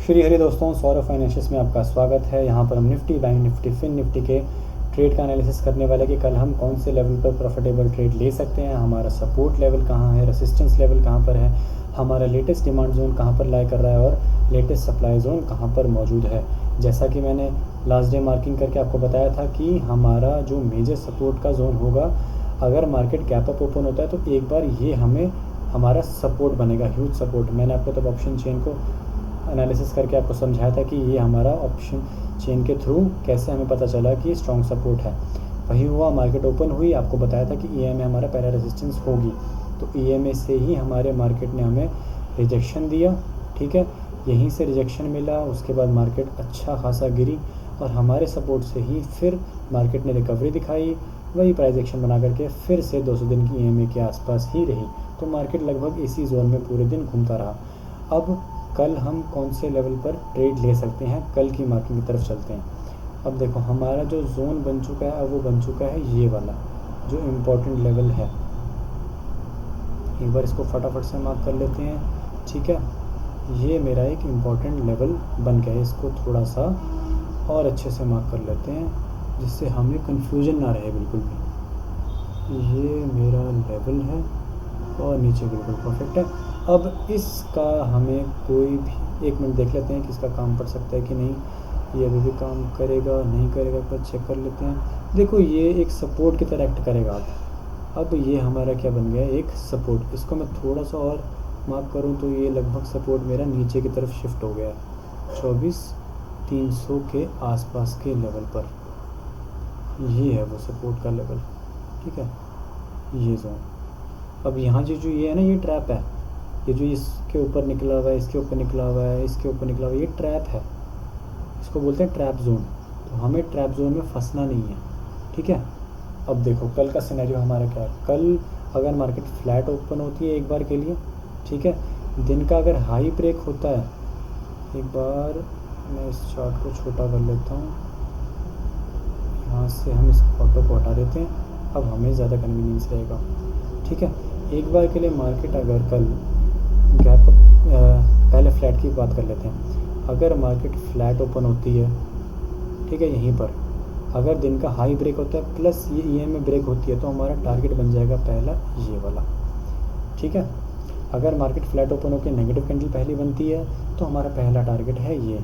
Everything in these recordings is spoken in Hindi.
श्री हरि दोस्तों, सौरभ फाइनेंशियल्स में आपका स्वागत है। यहाँ पर हम Nifty, bank Nifty, Fin Nifty के ट्रेड का एनालिसिस करने वाले कि कल हम कौन से लेवल पर प्रॉफिटेबल ट्रेड ले सकते हैं, हमारा सपोर्ट लेवल कहाँ है, रेसिस्टेंस लेवल कहाँ पर है, हमारा लेटेस्ट डिमांड जोन कहाँ पर लाई कर रहा है और लेटेस्ट सप्लाई जोन कहाँ पर मौजूद है। जैसा कि मैंने लास्ट डे मार्किंग करके आपको बताया था कि हमारा जो मेजर सपोर्ट का जोन होगा, अगर मार्केट गैप अप ओपन होता है तो एक बार ये हमारा सपोर्ट बनेगा, ह्यूज सपोर्ट। मैंने आपको तब ऑप्शन चेन को एनालिसिस करके आपको समझाया था कि ये हमारा ऑप्शन चेन के थ्रू कैसे हमें पता चला कि स्ट्रॉन्ग सपोर्ट है। वही हुआ, मार्केट ओपन हुई, आपको बताया था कि ईएमए हमारा पहला रेजिस्टेंस होगी, तो ईएमए से ही हमारे मार्केट ने हमें रिजेक्शन दिया। ठीक है, यहीं से रिजेक्शन मिला, उसके बाद मार्केट अच्छा खासा गिरी और हमारे सपोर्ट से ही फिर मार्केट ने रिकवरी दिखाई। वही प्राइस एक्शन बना करके फिर से 200 दिन की ईएमए के आसपास ही रही, तो मार्केट लगभग इसी जोन में पूरे दिन घूमता रहा। अब कल हम कौन से लेवल पर ट्रेड ले सकते हैं, कल की मार्केट की तरफ चलते हैं। अब देखो, हमारा जो जोन बन चुका है, अब वो बन चुका है ये वाला जो इम्पोर्टेंट लेवल है। एक बार इसको फटाफट से मार्क कर लेते हैं। ठीक है, ये मेरा एक इम्पॉर्टेंट लेवल बन गया है। इसको थोड़ा सा और अच्छे से मार्क कर लेते हैं जिससे हमें कंफ्यूजन ना रहे बिल्कुल भी। ये मेरा लेवल है और नीचे बिल्कुल परफेक्ट है। अब इसका हमें कोई भी एक मिनट देख लेते हैं कि इसका काम पड़ सकता है कि नहीं। ये अभी भी काम करेगा नहीं करेगा, पर चेक कर लेते हैं। देखो, ये एक सपोर्ट की तरह एक्ट करेगा। अब ये हमारा क्या बन गया, एक सपोर्ट। इसको मैं थोड़ा सा और मार्क करूं तो ये लगभग सपोर्ट मेरा नीचे की तरफ शिफ्ट हो गया 24,300 के आसपास के लेवल पर। ये है वो सपोर्ट का लेवल। ठीक है, ये जोन। अब यहाँ जो ये है ना, ये ट्रैप है। ये जो इसके ऊपर निकला हुआ है, इसके ऊपर निकला हुआ है, इसके ऊपर निकला हुआ है, ये ट्रैप है। इसको बोलते हैं ट्रैप जोन। तो हमें ट्रैप जोन में फंसना नहीं है। ठीक है, अब देखो कल का सिनेरियो हमारा क्या है। कल अगर मार्केट फ्लैट ओपन होती है एक बार के लिए, ठीक है, दिन का अगर हाई ब्रेक होता है, एक बार मैं इस चार्ट को छोटा कर लेता हूँ, यहाँ से हम इस फोटो को हटा देते हैं, अब हमें ज़्यादा कन्वीनियंस रहेगा। ठीक है, एक बार के लिए मार्केट अगर कल गैप पहले फ्लैट की बात कर लेते हैं। अगर मार्केट फ्लैट ओपन होती है, ठीक है, यहीं पर अगर दिन का हाई ब्रेक होता है प्लस ये ईएमए ब्रेक होती है, तो हमारा टारगेट बन जाएगा पहला ये वाला। ठीक है, अगर मार्केट फ्लैट ओपन होकर नेगेटिव कैंडल पहली बनती है तो हमारा पहला टारगेट है ये।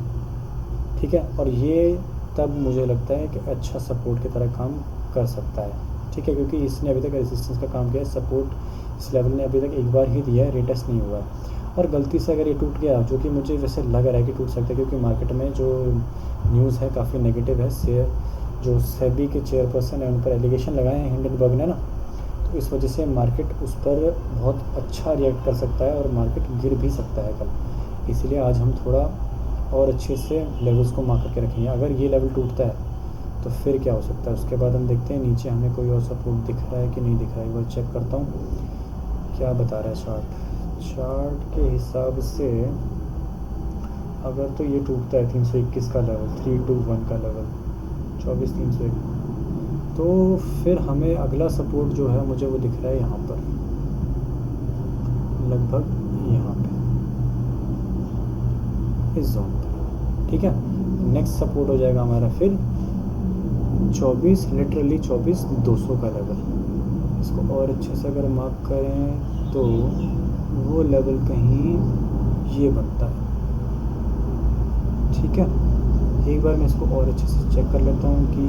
ठीक है, और ये तब मुझे लगता है कि अच्छा सपोर्ट की तरह काम कर सकता है। ठीक है, क्योंकि इसने अभी तक रेजिस्टेंस का काम किया है, सपोर्ट इस लेवल ने अभी तक एक बार ही दिया है, रिटेस्ट नहीं हुआ है। और गलती से अगर ये टूट गया, जो कि मुझे वैसे लग रहा है कि टूट सकता है, क्योंकि मार्केट में जो न्यूज़ है काफ़ी नेगेटिव है। शेयर जो सेबी के चेयरपर्सन है उन पर एलिगेशन लगाए हैं हिंडनबर्ग ने ना, तो इस वजह से मार्केट उस पर बहुत अच्छा रिएक्ट कर सकता है और मार्केट गिर भी सकता है कल। इसलिए आज हम थोड़ा और अच्छे से लेवल्स को मार्क करके रखेंगे। अगर ये लेवल टूटता है तो फिर क्या हो सकता है, उसके बाद हम देखते हैं नीचे हमें कोई और सपोर्ट दिख रहा है कि नहीं दिख रहा है। एक बार चेक करता हूँ क्या बता रहा है चार्ट के हिसाब से। अगर तो ये टूटता है 321 का लेवल, 321 का लेवल 24,301, तो फिर हमें अगला सपोर्ट जो है मुझे वो दिख रहा है यहाँ पर, लगभग यहाँ पे इस जोन पर। ठीक है, नेक्स्ट सपोर्ट हो जाएगा हमारा फिर 24, 24,200 का लेवल। इसको और अच्छे से अगर मार्क करें तो वो लेवल कहीं ये बनता है। ठीक है, एक बार मैं इसको और अच्छे से चेक कर लेता हूँ कि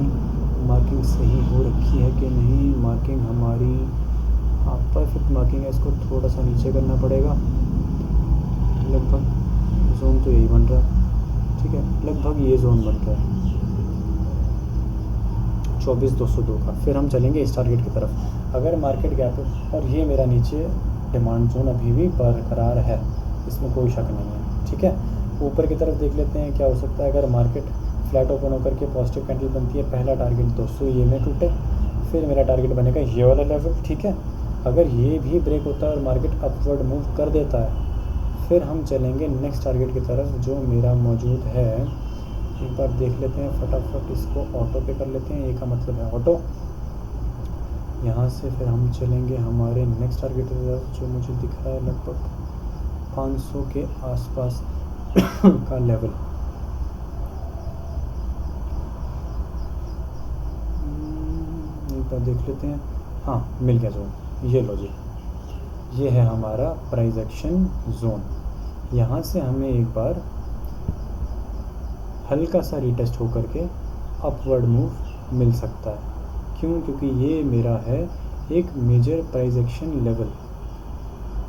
मार्किंग सही हो रखी है कि नहीं। मार्किंग हमारी परफेक्ट मार्किंग है। इसको थोड़ा सा नीचे करना पड़ेगा, लगभग जोन तो यही बन रहा है। ठीक है, लगभग ये जोन बन रहा है 24,202 का। फिर हम चलेंगे इस टारगेट की तरफ। अगर मार्केट गैप, और ये मेरा नीचे डिमांड जोन अभी भी बरकरार है, इसमें कोई शक नहीं है। ठीक है, ऊपर की तरफ देख लेते हैं क्या हो सकता है। अगर मार्केट फ्लैट ओपन होकर के पॉजिटिव कैंडल बनती है, पहला टारगेट 200 ये में टूटे, फिर मेरा टारगेट बनेगा ये वाला लेवल। ठीक है, अगर ये भी ब्रेक होता है और मार्केट अपवर्ड मूव कर देता है, फिर हम चलेंगे नेक्स्ट टारगेट की तरफ जो मेरा मौजूद है। एक बार देख लेते हैं फटाफट, इसको ऑटो पे कर लेते हैं, ये का मतलब है ऑटो। यहाँ से फिर हम चलेंगे हमारे नेक्स्ट टारगेट की तरफ जो मुझे दिख रहा है लगभग 500 के आसपास। का लेवल। एक बार देख लेते हैं। हाँ, मिल गया जोन। ये लो जी, ये है हमारा प्राइस एक्शन जोन। यहाँ से हमें एक बार हल्का सा रीटेस्ट होकर के अपवर्ड मूव मिल सकता है। क्यों? क्योंकि ये मेरा है एक मेजर प्राइस एक्शन लेवल।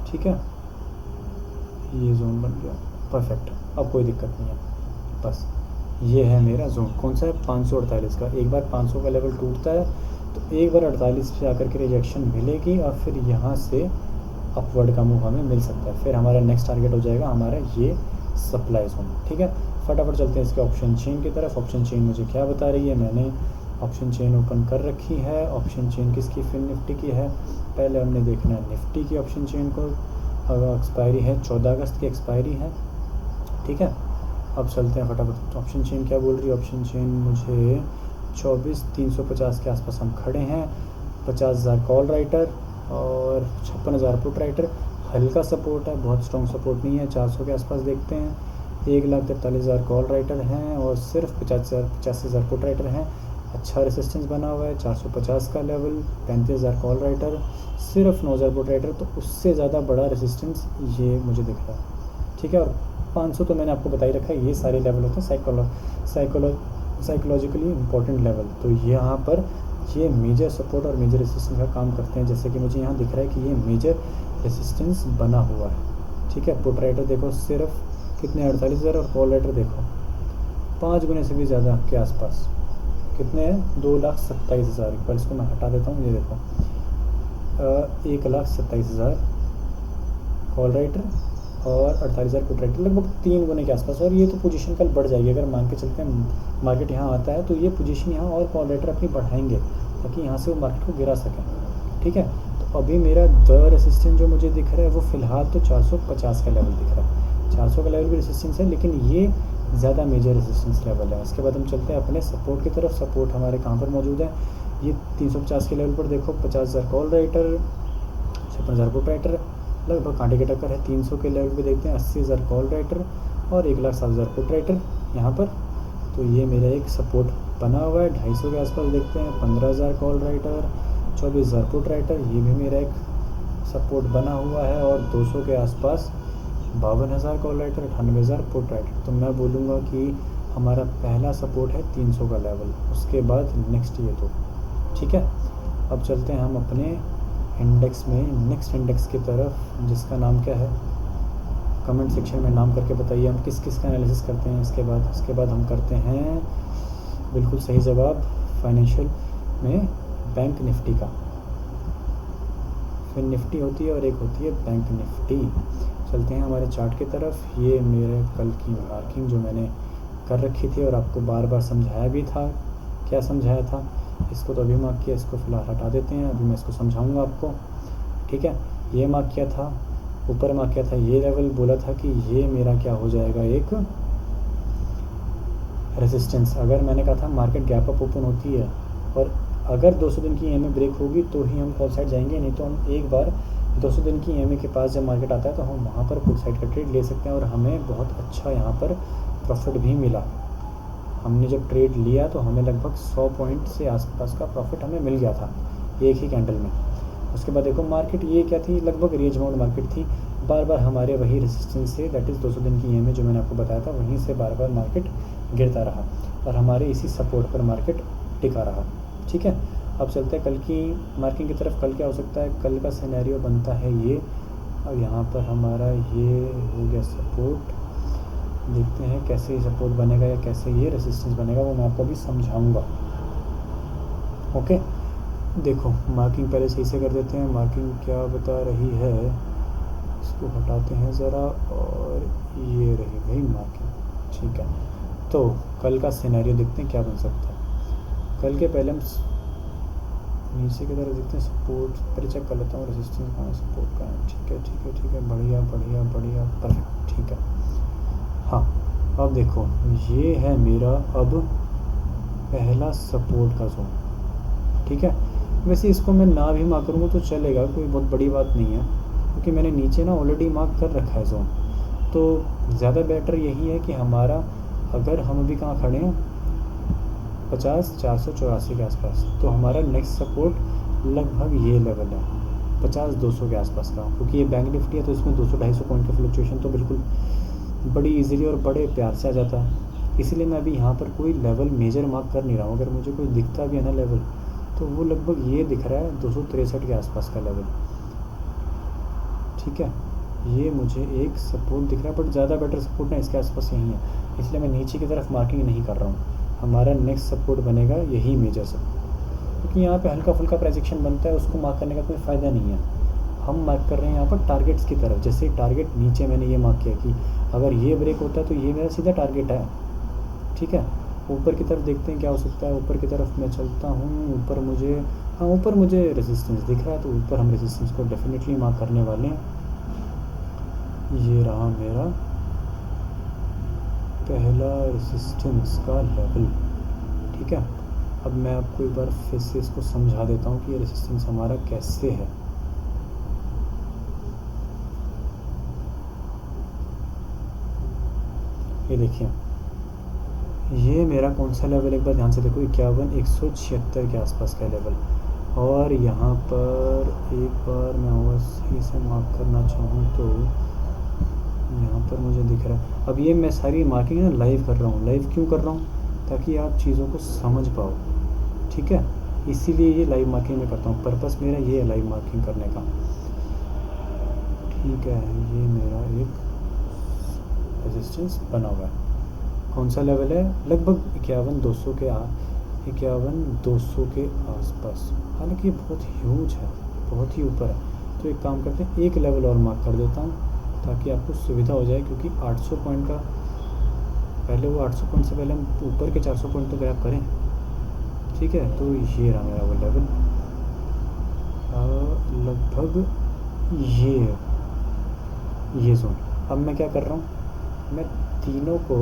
ठीक है, ये जोन बन गया, परफेक्ट। अब कोई दिक्कत नहीं है, बस ये है मेरा जोन। कौन सा है? 548 का। एक बार 500 का लेवल टूटता है तो एक बार 48 पे आकर के रिजेक्शन मिलेगी और फिर यहाँ से अपवर्ड का मूव हमें मिल सकता है। फिर हमारा नेक्स्ट टारगेट हो जाएगा हमारा ये सप्लाई जोन। ठीक है, फटाफट चलते हैं इसके ऑप्शन चेन की तरफ। ऑप्शन चेन मुझे क्या बता रही है? मैंने ऑप्शन चेन ओपन कर रखी है। ऑप्शन चेन किसकी? फिन निफ्टी की है। पहले हमने देखना है निफ्टी की ऑप्शन चेन को। एक्सपायरी है 14 अगस्त की एक्सपायरी है। ठीक है, अब चलते हैं फटाफट। ऑप्शन चेन क्या बोल रही है? ऑप्शन चेन मुझे 24,350 के आसपास हम खड़े हैं। 50,000 कॉल राइटर और 56,000 पुट राइटर। हल्का सपोर्ट है, बहुत स्ट्रॉन्ग सपोर्ट नहीं है। 400 के आसपास देखते हैं। 1,43,000 कॉल राइटर हैं और सिर्फ 85,000 पुट राइटर हैं। अच्छा रेसिस्टेंस बना हुआ है 450 का लेवल। 35,000 कॉल राइटर, सिर्फ 9,000 पुट राइटर, तो उससे ज़्यादा बड़ा रेसिस्टेंस ये मुझे दिख रहा है। ठीक है, और 500 तो मैंने आपको बता ही रखा है। ये सारे लेवल होते हैं साइकोलॉजिकली इम्पोर्टेंट लेवल। तो यहाँ पर ये मेजर सपोर्ट और मेजर रेसिस्टेंस का काम करते हैं। जैसे कि मुझे यहाँ दिख रहा है कि ये मेजर रेसिस्टेंस बना हुआ है। ठीक है, पुट राइटर देखो सिर्फ कितने 48,000 और कॉल राइटर देखो 5 गुने से भी ज़्यादा के आसपास। कितने हैं? 2,27,000। एक बार इसको मैं हटा देता हूँ। ये देखो 1,27,000 कॉल राइटर और 48,000 पुट राइटर, लगभग 3 गुने के आसपास। और ये तो पोजीशन कल बढ़ जाएगी। अगर मान के चलते हैं मार्केट यहाँ आता है तो ये पोजीशन यहाँ और कॉल राइटर अपनी बढ़ाएंगे ताकि यहाँ से वो मार्केट को गिरा सकें। ठीक है, तो अभी मेरा द रेसिस्टेंस जो मुझे दिख रहा है वो फ़िलहाल तो 450 का लेवल दिख रहा है। 400 का लेवल भी रेसिस्टेंस है, लेकिन ये ज़्यादा मेजर रेसिस्टेंस लेवल है। उसके बाद हम चलते हैं अपने सपोर्ट की तरफ। सपोर्ट हमारे कहाँ पर मौजूद है? ये 350 के लेवल पर देखो। 50,000 कॉल राइटर, 56,000 पुट राइटर, लगभग कांटे की टक्कर है। 300 के लेवल पे देखते हैं 80,000 कॉल राइटर और 1,07,000 पुट राइटर यहाँ पर। तो ये मेरा एक सपोर्ट बना हुआ है। 250 के आसपास देखते हैं 15,000 कॉल राइटर, 24,000 पुट राइटर, ये भी मेरा एक सपोर्ट बना हुआ है। और 200 के आसपास 52,000 कॉल राइटर, 98,000 पुट राइटर। तो मैं बोलूँगा कि हमारा पहला सपोर्ट है 300 का लेवल, उसके बाद नेक्स्ट ये दो। ठीक है, अब चलते हैं हम अपने इंडेक्स में, नेक्स्ट इंडेक्स की तरफ, जिसका नाम क्या है? कमेंट सेक्शन में नाम करके बताइए हम किस किस का एनालिसिस करते हैं। इसके बाद हम करते हैं बिल्कुल सही जवाब फाइनेंशियल में बैंक निफ्टी का। फिर निफ्टी होती है और एक होती है बैंक निफ्टी। चलते हैं हमारे चार्ट की तरफ। ये मेरे कल की मार्किंग जो मैंने कर रखी थी और आपको बार बार समझाया भी था। क्या समझाया था? इसको तो अभी मार्क किया, इसको फ़िलहाल हटा देते हैं। अभी मैं इसको समझाऊंगा आपको। ठीक है, ये मार्क किया था, ऊपर मार्क किया था ये लेवल, बोला था कि ये मेरा क्या हो जाएगा? एक रेजिस्टेंस। अगर मैंने कहा था मार्केट गैप अप ओपन होती है और अगर 200 दिन की ईएमए ब्रेक होगी तो ही हम कॉल साइड जाएंगे, नहीं तो हम एक बार 200 दिन की ईएमए के पास जब मार्केट आता है तो हम वहाँ पर पुट साइड का ट्रेड ले सकते हैं। और हमें बहुत अच्छा यहाँ पर प्रॉफिट भी मिला। हमने जब ट्रेड लिया तो हमें लगभग 100 पॉइंट से आसपास का प्रॉफिट हमें मिल गया था एक ही कैंडल में। उसके बाद देखो मार्केट ये क्या थी? लगभग रेंज बाउंड मार्केट थी। बार बार हमारे वही रेजिस्टेंस से, दैट इज़ 200 दिन की ईएमए जो मैंने आपको बताया था, वहीं से बार बार मार्केट गिरता रहा और हमारे इसी सपोर्ट पर मार्केट टिका रहा। ठीक है, अब चलते हैं कल की मार्किंग की तरफ। कल क्या हो सकता है? कल का सिनेरियो बनता है ये, और यहाँ पर हमारा ये हो गया सपोर्ट। देखते हैं कैसे ये सपोर्ट बनेगा या कैसे ये रेजिस्टेंस बनेगा, वो मैं आपको अभी समझाऊंगा। ओके, देखो मार्किंग पहले सही से कर देते हैं। मार्किंग क्या बता रही है, इसको हटाते हैं ज़रा, और ये रही भाई मार्किंग। ठीक है, तो कल का सिनेरियो देखते हैं क्या बन सकता है। कल के पहले हम नीचे की तरफ देखते हैं सपोर्ट। पहले चेक कर लेता हूँ रेजिस्टेंस कहाँ है, सपोर्ट कहाँ है। ठीक है, बढ़िया, परफेक्ट। ठीक है, हाँ, अब देखो ये है मेरा अब पहला सपोर्ट का जोन। ठीक है, वैसे इसको मैं ना भी मार्क करूँगा तो चलेगा, कोई बहुत बड़ी बात नहीं है, क्योंकि मैंने नीचे ना ऑलरेडी मार्क कर रखा है जोन। तो ज़्यादा बेटर यही है कि हमारा, अगर हम अभी कहाँ खड़े हैं 50,484 के आसपास, तो हमारा नेक्स्ट सपोर्ट लगभग ये लेवल है 50,200 के आसपास का, क्योंकि ये बैंक निफ्टी है तो इसमें 200-250 पॉइंट का फ्लक्चुएशन तो बिल्कुल बड़ी इजीली और बड़े प्यार से आ जाता है। इसीलिए मैं अभी यहाँ पर कोई लेवल मेजर मार्क कर नहीं रहा हूँ। अगर मुझे कोई दिखता भी है ना लेवल, तो वो लगभग ये दिख रहा है 263 के आसपास का लेवल, ठीक है। ये मुझे एक सपोर्ट दिख रहा है, बट ज़्यादा बेटर सपोर्ट ना इसके आसपास यही है, इसलिए मैं नीचे की तरफ मार्किंग नहीं कर रहा हूँ। हमारा नेक्स्ट सपोर्ट बनेगा यही मेजर सपोर्ट, क्योंकि यहाँ पे हल्का फुल्का प्रोजेक्शन बनता है, उसको मार्क करने का कोई फ़ायदा नहीं है। हम मार्क कर रहे हैं यहाँ पर टारगेट्स की तरफ। जैसे टारगेट नीचे मैंने ये मार्क किया कि अगर ये ब्रेक होता है तो ये मेरा सीधा टारगेट है, ठीक है। ऊपर की तरफ देखते हैं क्या हो सकता है। ऊपर की तरफ मैं चलता हूँ, ऊपर मुझे, हाँ ऊपर मुझे रेजिस्टेंस दिख रहा है, तो ऊपर हम रेजिस्टेंस को डेफिनेटली मार्क करने वाले हैं। ये रहा मेरा पहला रेजिस्टेंस का लेवल, ठीक है। अब मैं आपको एक बार फिर से इसको समझा देता हूँ कि ये रेजिस्टेंस हमारा कैसे है। ये देखिए, ये मेरा कौन सा लेवल, एक बार ध्यान से देखो, 51,176 के आसपास का लेवल। और यहाँ पर एक बार मैं और सही से मार्क करना चाहूँ तो यहाँ पर मुझे दिख रहा है। अब ये मैं सारी मार्किंग ना लाइव कर रहा हूँ। लाइव क्यों कर रहा हूँ? ताकि आप चीज़ों को समझ पाओ, ठीक है। इसीलिए ये लाइव मार्किंग में करता हूँ, पर्पस मेरा ये है लाइव मार्किंग करने का, ठीक है। ये मेरा एक रेजिस्टेंस बना हुआ है। कौन सा लेवल है? लगभग 51,200 के 51,200 के आसपास। हालांकि ये बहुत ह्यूज है, बहुत ही ऊपर है। तो एक काम करते हैं, एक लेवल और मार्क कर देता हूँ ताकि आपको सुविधा हो जाए, क्योंकि 800 पॉइंट का पहले, वो 800 पॉइंट से पहले हम ऊपर के 400 पॉइंट तो ग्रैब करें, ठीक है। तो ये रहा मेरा वो लेवल, लगभग ये जोन। अब मैं क्या कर रहा हूँ, मैं तीनों को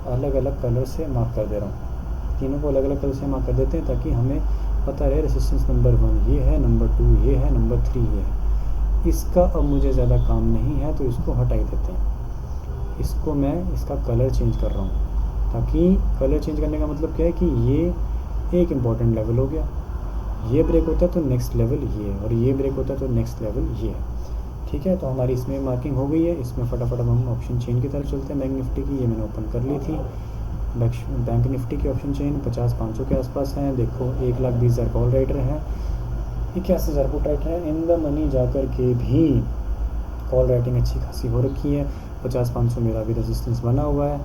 अलग अलग कलर से मार्क कर दे रहा हूँ। तीनों को अलग अलग कलर से मार्क कर देते हैं ताकि हमें पता रहे रेजिस्टेंस नंबर 1 ये है, नंबर 2 ये है, नंबर 3 ये है। इसका अब मुझे ज़्यादा काम नहीं है तो इसको हटा ही देते हैं। इसको मैं इसका कलर चेंज कर रहा हूँ, ताकि कलर चेंज करने का मतलब क्या है कि ये एक इम्पॉर्टेंट लेवल हो गया। ये ब्रेक होता है तो नेक्स्ट लेवल ये है, और ये ब्रेक होता है तो नेक्स्ट लेवल ये है, ठीक है। तो हमारी इसमें मार्किंग हो गई है। इसमें फटाफट हम ऑप्शन चेन की तरफ चलते हैं। बैंक निफ्टी की ये मैंने ओपन कर ली थी। बैंक निफ्टी की ऑप्शन चेन 50,500 के आसपास हैं। देखो 1,20,000 कॉल राइटर हैं, 81,000 पुट राइटर हैं। इन द मनी जाकर के भी कॉल राइटिंग अच्छी खासी हो रखी है। 50,500 मेरा भी रेजिस्टेंस बना हुआ है।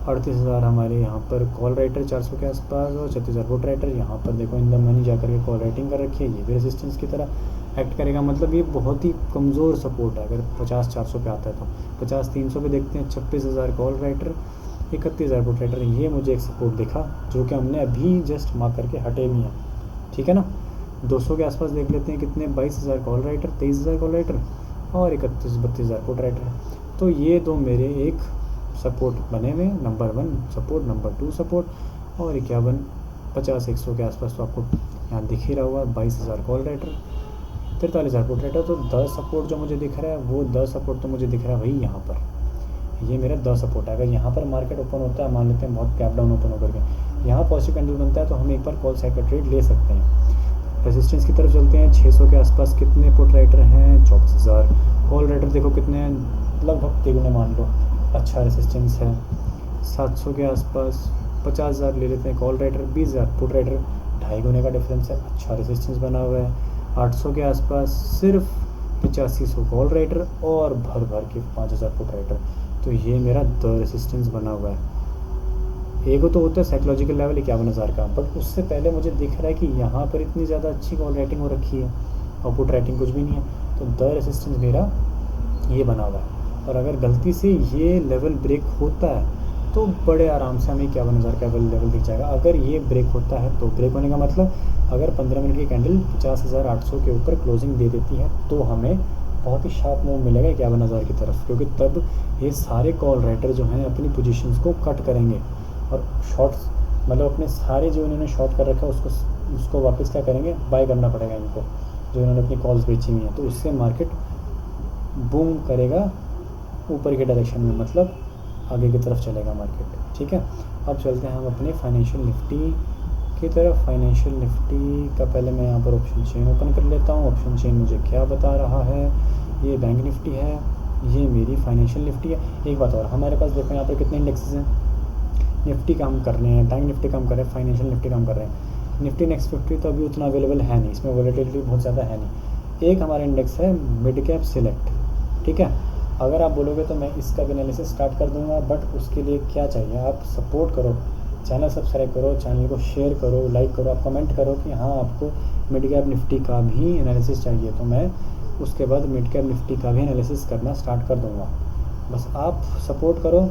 38,000 हमारे यहाँ पर कॉल राइटर 400 के आसपास, और 36,000 पुट राइटर। यहाँ पर देखो इन द मनी जाकर के कॉल राइटिंग कर रखी है, ये भी रेजिस्टेंस की तरह एक्ट करेगा। मतलब ये बहुत ही कमज़ोर सपोर्ट है अगर 50,400 पे आता है तो। 50,300 पे देखते हैं 26,000 कॉल राइटर, 31,000 पुट राइटर। ये मुझे एक सपोर्ट दिखा जो कि हमने अभी जस्ट मार्क करके हटे भी हैं, ठीक है ना। 200 के आसपास देख लेते हैं कितने, 22,000 कॉल राइटर, 23,000 कॉल राइटर और 31-32,000 पुट राइटर। तो ये दो मेरे एक सपोर्ट बने हुए, नंबर 1 सपोर्ट, नंबर 2 सपोर्ट। और 51-50-100 के आसपास तो आपको यहाँ दिख ही रहा हुआ 22,000 कॉल राइटर, 43,000 पुट राइटर। तो 10 सपोर्ट जो मुझे दिख रहा है, वो 10 सपोर्ट तो मुझे दिख रहा है भाई यहाँ पर। ये मेरा 10 सपोर्ट है। अगर यहाँ पर मार्केट ओपन होता है, मान लेते हैं बहुत गैप डाउन ओपन होकर के यहाँ पॉजिटिव कैंडल बनता है, तो हम एक बार कॉल साइड का ट्रेड ले सकते हैं। रेजिस्टेंस की तरफ चलते हैं। 600 के आसपास कितने पुट राइटर हैं? 24,000। कॉल राइटर देखो कितने हैं, लगभग 3 मान लो, अच्छा रेजिस्टेंस है। 700 के आसपास 50,000 ले लेते हैं कॉल राइटर, 20,000 पुट राइटर, 2.5 गुने का डिफरेंस है, अच्छा रेजिस्टेंस बना हुआ है। 800 के आसपास सिर्फ 8500 कॉल राइटर और भर के 5,000 पुट राइटर। तो ये मेरा 2 रेजिस्टेंस बना हुआ है। एगो तो होता है साइकोलॉजिकल लेवल 51,000 का, बट उससे पहले मुझे दिख रहा है कि यहाँ पर इतनी ज़्यादा अच्छी कॉल राइटिंग हो रखी है और पुट राइटिंग कुछ भी नहीं है। तो 2 रेजिस्टेंस मेरा ये बना हुआ है। और अगर गलती से ये लेवल ब्रेक होता है तो बड़े आराम से हमें 51,000 का लेवल दिख जाएगा। अगर ये ब्रेक होता है तो ब्रेक होने का मतलब अगर 15 मिनट की कैंडल 50,800 के ऊपर क्लोजिंग दे देती है तो हमें बहुत ही शार्प मूव मिलेगा 51,000 की तरफ, क्योंकि तब ये सारे कॉल राइटर जो हैं अपनी पोजीशंस को कट करेंगे और शॉर्ट्स, मतलब अपने सारे जो इन्होंने शॉर्ट कर रखा है उसको वापस क्या करेंगे, बाय करना पड़ेगा इनको, जो इन्होंने अपनी कॉल्स बेची हुई हैं। तो उससे मार्केट बूम करेगा ऊपर के डायरेक्शन में, मतलब आगे की तरफ चलेगा मार्केट। ठीक है, अब चलते हैं हम अपने फाइनेंशियल निफ्टी की तरफ। फाइनेंशियल निफ्टी का पहले मैं यहाँ पर ऑप्शन चेन ओपन कर लेता हूँ। ऑप्शन चेन मुझे क्या बता रहा है, ये बैंक निफ्टी है, ये मेरी फाइनेंशियल निफ्टी है। एक बात और, हमारे पास देखो यहाँ पर कितने इंडेक्सेस हैं। निफ्टी काम कर रहे हैं, बैंक निफ्टी काम कर रहे हैं, फाइनेंशियल निफ्टी काम कर रहे हैं। निफ्टी नेक्स्ट 50 तो अभी उतना अवेलेबल है नहीं, इसमें वॉलेटिलिटी बहुत ज़्यादा है नहीं। एक हमारा इंडेक्स है मिड कैप सिलेक्ट। ठीक है, अगर आप बोलोगे तो मैं इसका भी एनालिसिस स्टार्ट कर दूंगा, बट उसके लिए क्या चाहिए, आप सपोर्ट करो, चैनल सब्सक्राइब करो, चैनल को शेयर करो, लाइक करो, आप कमेंट करो कि हाँ आपको मिड कैप निफ्टी का भी एनालिसिस चाहिए, तो मैं उसके बाद मिड कैप निफ्टी का भी एनालिसिस करना स्टार्ट कर दूंगा। बस आप सपोर्ट करो,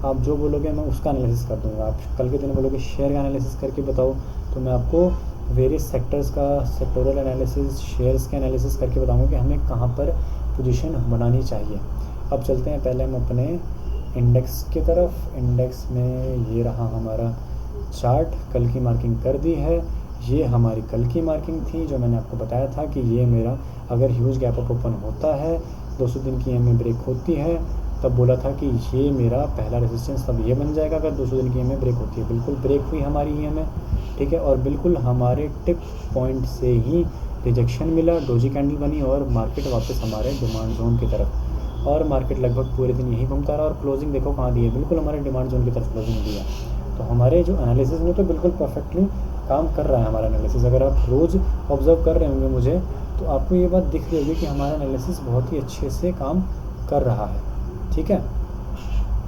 आप जो बोलोगे मैं उसका एनालिसिस कर दूंगा। आप कल के दिन बोलोगे शेयर का एनालिसिस करके बताओ, तो मैं आपको वेरियस सेक्टर्स का सेक्टोरल एनालिसिस, शेयर्स का एनालिसिस करके बताऊंगा कि हमें कहाँ पर पोजीशन बनानी चाहिए। अब चलते हैं पहले हम अपने इंडेक्स की तरफ। इंडेक्स में ये रहा हमारा चार्ट, कल की मार्किंग कर दी है। ये हमारी कल की मार्किंग थी जो मैंने आपको बताया था कि ये मेरा अगर ह्यूज गैप अप ओपन होता है, 200 दिन की EMA ब्रेक होती है, तब बोला था कि ये मेरा पहला रेजिस्टेंस तब ये बन जाएगा अगर 200 दिन की EMA ब्रेक होती है। बिल्कुल ब्रेक हुई हमारी EMA। ठीक है, और बिल्कुल हमारे टिप पॉइंट से ही रिजेक्शन मिला, डोजी कैंडल बनी और मार्केट वापस हमारे डिमांड जोन की तरफ, और मार्केट लगभग पूरे दिन यही घूमता रहा। और क्लोजिंग देखो कहाँ दी है, बिल्कुल हमारे डिमांड जोन की तरफ क्लोजिंग दी है। तो हमारे जो एनालिसिस में तो बिल्कुल परफेक्टली काम कर रहा है हमारा एनालिसिस। अगर आप रोज़ ऑब्जर्व कर रहे होंगे मुझे, तो आपको ये बात दिख रही होगी कि हमारा एनालिसिस बहुत ही अच्छे से काम कर रहा है। ठीक है,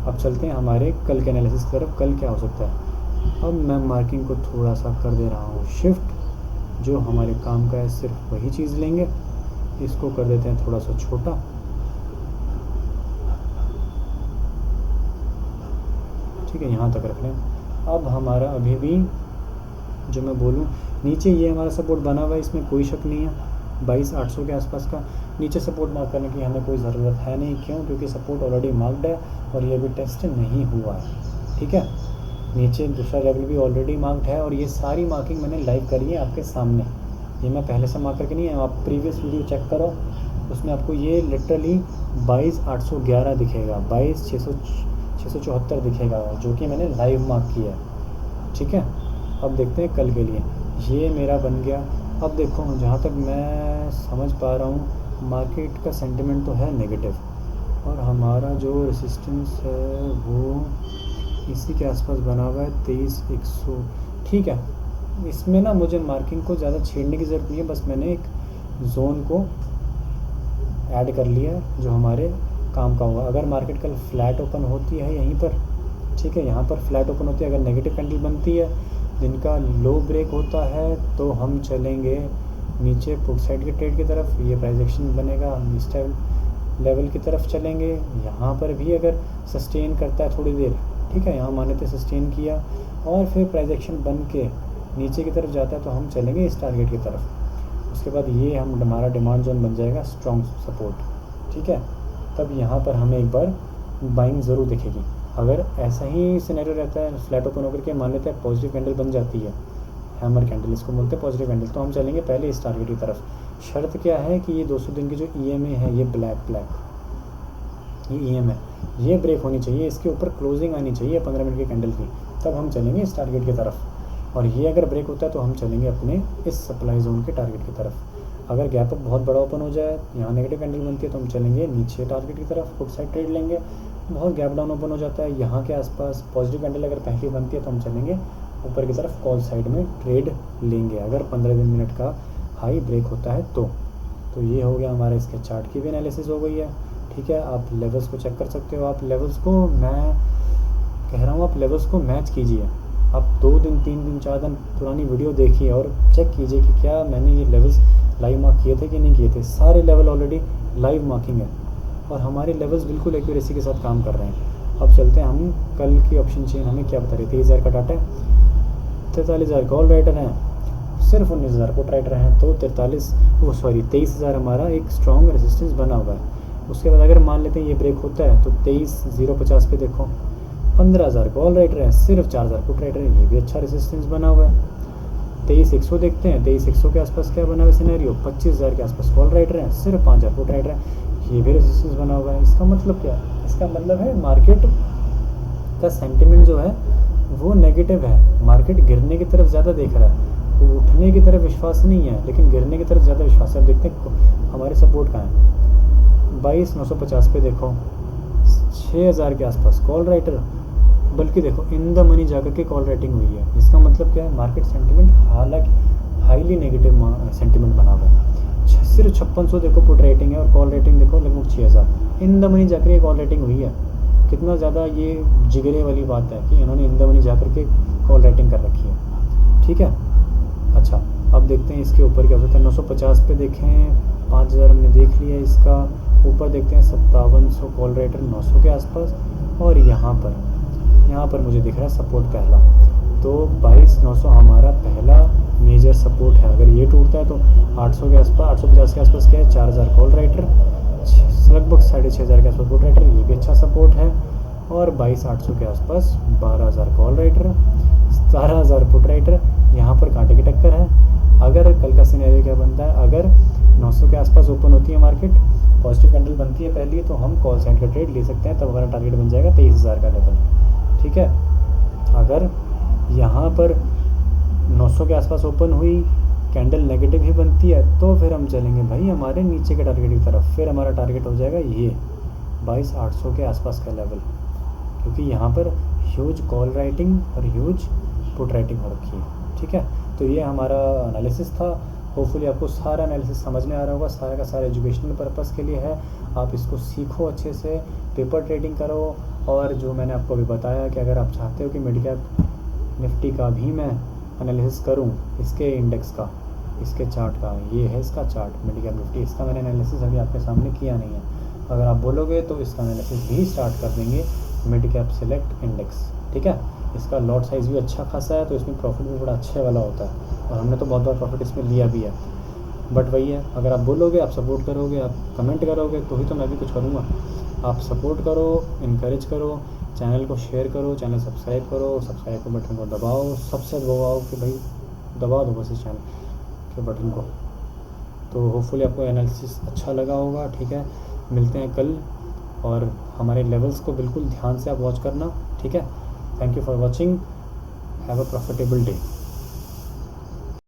अब चलते हैं हमारे कल के एनालिसिस की तरफ। कल क्या हो सकता है, अब मैं मार्किंग को थोड़ा सा कर दे रहा हूँ शिफ्ट, जो हमारे काम का है सिर्फ वही चीज़ लेंगे, इसको कर देते हैं थोड़ा सा छोटा। ठीक है, यहाँ तक रख लें। अब हमारा अभी भी जो मैं बोलूँ, नीचे ये हमारा सपोर्ट बना हुआ है, इसमें कोई शक नहीं है, 22,800 के आसपास का नीचे सपोर्ट मार्क करने की हमें कोई ज़रूरत है नहीं। क्यों? क्योंकि सपोर्ट ऑलरेडी मार्क्ड है और ये भी टेस्ट नहीं हुआ है। ठीक है, नीचे दूसरा लेवल भी ऑलरेडी मार्क्ड है, और ये सारी मार्किंग मैंने लाइव करी है आपके सामने। ये मैं पहले से मार्क करके नहीं है, आप प्रीवियस वीडियो चेक करो, उसमें आपको ये लिटरली 22,811 दिखेगा, 22,674 दिखेगा, जो कि मैंने लाइव मार्क किया है। ठीक है, अब देखते हैं कल के लिए। ये मेरा बन गया। अब देखो, जहाँ तक मैं समझ पा रहा हूँ मार्केट का सेंटिमेंट तो है नेगेटिव, और हमारा जो रेसिस्टेंस है वो इसी के आसपास बना हुआ है, 23,100। ठीक है, इसमें ना मुझे मार्किंग को ज़्यादा छेड़ने की ज़रूरत नहीं है, बस मैंने एक जोन को ऐड कर लिया है जो हमारे काम का होगा। अगर मार्केट कल फ्लैट ओपन होती है यहीं पर, ठीक है, यहाँ पर फ्लैट ओपन होती है, अगर नेगेटिव कैंडल बनती है, दिन का लो ब्रेक होता है, तो हम चलेंगे नीचे पुट साइड के ट्रेड की तरफ। ये प्राइस एक्शन बनेगा, हम इस लेवल की तरफ चलेंगे। यहाँ पर भी अगर सस्टेन करता है थोड़ी देर, ठीक है, यहाँ माने थे सस्टेन किया और फिर प्राइस एक्शन बन के नीचे की तरफ जाता है, तो हम चलेंगे इस टारगेट की तरफ। उसके बाद ये हमारा डिमांड जोन बन जाएगा स्ट्रॉन्ग सपोर्ट। ठीक है, तब यहाँ पर हमें एक बार बाइंग ज़रूर दिखेगी। अगर ऐसा ही सिनेरियो रहता है, फ्लैट ओपन होकर के मान लेते हैं पॉजिटिव कैंडल बन जाती है, हैमर कैंडल इसको बोलते हैं पॉजिटिव कैंडल, तो हम चलेंगे पहले इस टारगेट की तरफ। शर्त क्या है कि ये 200 दिन की जो EMA है, ये ब्लैक ये EMA ये ब्रेक होनी चाहिए, इसके ऊपर क्लोजिंग आनी चाहिए 15 मिनट की कैंडल की, तब हम चलेंगे इस टारगेट की तरफ। और ये अगर ब्रेक होता है तो हम चलेंगे अपने इस सप्लाई जोन के टारगेट की तरफ। अगर गैप अप बहुत बड़ा ओपन हो जाए, यहाँ नेगेटिव कैंडल बनती है, तो हम चलेंगे नीचे टारगेट की तरफ, फुट साइड ट्रेड लेंगे। बहुत गैप डाउन ओपन हो जाता है, यहाँ के आसपास पॉजिटिव कैंडल अगर पहली बनती है, तो हम चलेंगे ऊपर की तरफ कॉल साइड में ट्रेड लेंगे, अगर 15 मिनट का हाई ब्रेक होता है तो ये हो गया हमारा, इसके चार्ट की भी एनालिसिस हो गई है। ठीक है, आप लेवल्स को चेक कर सकते हो। आप लेवल्स को, मैं कह रहा हूँ आप लेवल्स को मैच कीजिए। आप 2 दिन 3 दिन 4 दिन पुरानी वीडियो देखिए और चेक कीजिए कि क्या मैंने ये लेवल्स लाइव मार्क किए थे कि नहीं किए थे। सारे लेवल ऑलरेडी लाइव मार्किंग है और हमारे लेवल्स बिल्कुल एक्यूरेसी के साथ काम कर रहे हैं। अब चलते हैं हम कल की ऑप्शन चेन हमें क्या बता रही है। 23,000 का डाटा है, 43,000 कॉल राइटर हैं, सिर्फ 19,000 पुट राइटर हैं, तो 23,000 हमारा एक स्ट्रॉन्ग रेजिस्टेंस बना हुआ है। उसके बाद अगर मान लेते हैं ये ब्रेक होता है, तो 23,050 पे देखो 15,000 कॉल राइटर हैं, सिर्फ 4,000 पुट राइटर हैं, ये भी अच्छा रेजिस्टेंस बना हुआ है। 23,100 देखते हैं, 23,100 के आसपास क्या बना हुआ है सिनेरियो, 25,000 के आसपास कॉल राइटर हैं, सिर्फ 5,000 पुट राइटर हैं, ये भी रेजिस्टेंस बना हुआ है। इसका मतलब क्या है, इसका मतलब है मार्केट का सेंटिमेंट जो है वो नेगेटिव है, मार्केट गिरने की तरफ ज़्यादा देख रहा है, उठने की तरफ विश्वास नहीं है, लेकिन गिरने की तरफ ज़्यादा विश्वास है। अब देखते हैं हमारे सपोर्ट कहाँ है। 22,950 पे देखो, 6,000 के आसपास कॉल राइटर, बल्कि देखो इन द मनी जाकर के कॉल राइटिंग हुई है। इसका मतलब क्या है, मार्केट सेंटिमेंट हालांकि हाईली नेगेटिव सेंटिमेंट बना हुआ है। सिर्फ 5600 देखो पुट रेटिंग है और कॉल रेटिंग देखो लगभग 6,000। इन द मनी जाकर के कॉल रेटिंग हुई है। कितना ज़्यादा ये जिगरे वाली बात है कि इन्होंने इन द मनी जाकर के कॉल रेटिंग कर रखी है, ठीक है। अच्छा, अब देखते हैं इसके ऊपर क्या हो सकता है। 950 पे देखें, 5,000 हमने देख लिया इसका। ऊपर देखते हैं 5700 कॉल रेटर 900 के आसपास, और यहाँ पर मुझे दिख रहा है सपोर्ट पहला, तो 22,900 हमारा पहला मेजर सपोर्ट है। अगर ये टूटता है तो 800 के आसपास, 850 के आसपास क्या है, 4,000 कॉल राइटर, लगभग 6,500 के आसपास पुट राइटर, ये भी अच्छा सपोर्ट है। और 22,800 के आसपास 12,000 कॉल राइटर, 17,000 पुट राइटर, यहाँ पर कांटे की टक्कर है। अगर कल का सिनेरियो क्या बनता है, अगर 900 के आसपास ओपन होती है मार्केट, पॉजिटिव कैंडल बनती है पहली, तो हम कॉल साइड का ट्रेड ले सकते हैं, तब हमारा टारगेट बन जाएगा 23,000 का लेवल, ठीक है। अगर यहाँ पर 900 के आसपास ओपन हुई, कैंडल नेगेटिव ही बनती है, तो फिर हम चलेंगे भाई हमारे नीचे के टारगेट की तरफ। फिर हमारा टारगेट हो जाएगा ये 22,800 के आसपास का लेवल, क्योंकि यहाँ पर ह्यूज कॉल राइटिंग और ह्यूज पुट राइटिंग हो रखी है, ठीक है। तो ये हमारा एनालिसिस था। होपफुली आपको सारा एनालिसिस समझ में आ रहा होगा, सारा का सारा एजुकेशनल पर्पस के लिए है। आप इसको सीखो अच्छे से, पेपर ट्रेडिंग करो। और जो मैंने आपको अभी बताया कि अगर आप चाहते हो कि मिड कैप निफ्टी का भी मैं एनालिसिस करूं, इसके इंडेक्स का, इसके चार्ट का, ये है इसका चार्ट मिड कैप निफ्टी, इसका मैंने एनालिसिस अभी आपके सामने किया नहीं है। अगर आप बोलोगे तो इसका एनालिसिस भी स्टार्ट कर देंगे, मिड कैप सिलेक्ट इंडेक्स, ठीक है। इसका लॉट साइज़ भी अच्छा खासा है, तो इसमें प्रॉफिट भी बड़ा अच्छे वाला होता है, और हमने तो बहुत प्रॉफिट इसमें लिया भी है। बट वही है, अगर आप बोलोगे, आप सपोर्ट करोगे, आप कमेंट करोगे, तो ही तो मैं भी कुछ करूँगा। आप सपोर्ट करो, इनकरेज करो, चैनल को शेयर करो, चैनल सब्सक्राइब करो, सब्सक्राइब के बटन को दबाओ, सबसे दबाओ कि भाई दबा दो बस इस चैनल के बटन को। तो होपफुली आपको एनालिसिस अच्छा लगा होगा, ठीक है। मिलते हैं कल, और हमारे लेवल्स को बिल्कुल ध्यान से आप वॉच करना, ठीक है। Thank you for watching, have a profitable day.